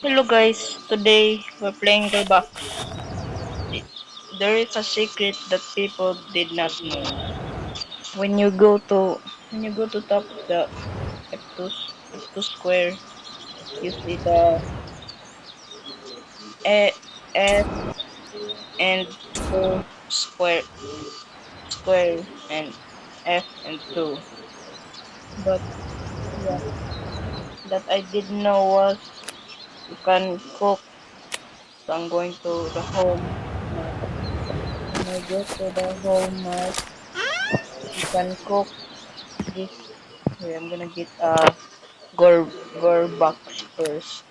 Hello guys, today we're playing Roblox. There is a secret that people did not know. When you go to top of the F2 square, you see the S and 2 square and F and 2. But yeah, that I didn't know was you can cook. So I'm going to the home map. When I go to the home map, you can cook this. Wait, I'm gonna get a gore box first.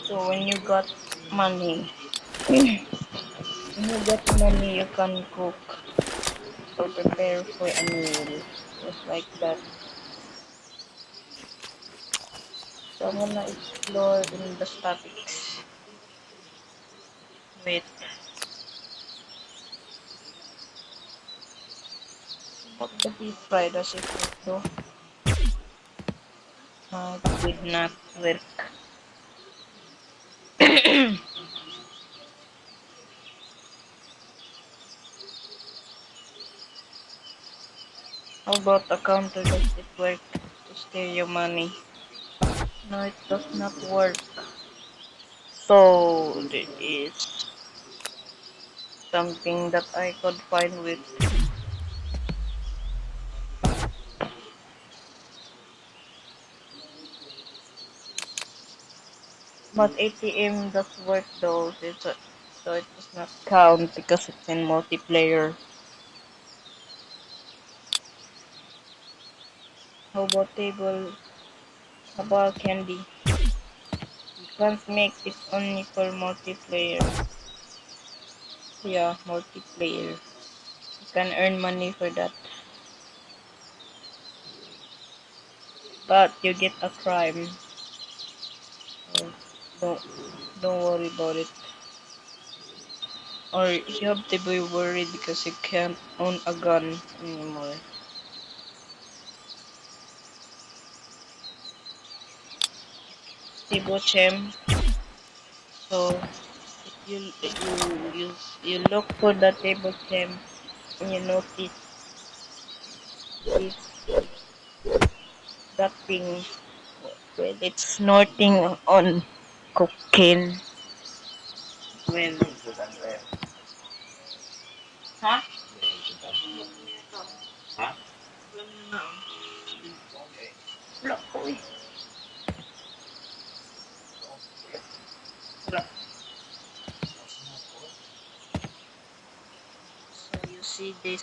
So when you got money, when you got money, you can cook or prepare for a meal, just like that. So I'm gonna explore in the statics. Wait, what the deep fry does it work though? It did not work. How about a counter? Does it work to steal your money? No, it does not work. So there is something that I could find with, but ATM does work though. So it does not count because it's in multiplayer. How about table? How about candy? You can't make it only for multiplayer. Yeah, multiplayer. You can earn money for that, but you get a crime. So don't don't worry about it. Or you have to be worried because you can't own a gun anymore. Tibo Chem. So if you look for the table chem and you notice this that thing, well, it's snorting on cocaine. Well, huh? Huh? Wala ko eh. Wala. So you see this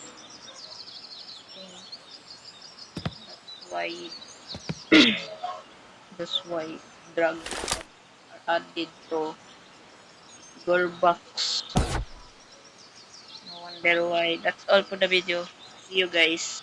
thing. That's why that's why drugs are added to Goldbox. No wonder why. That's all for the video. See you guys.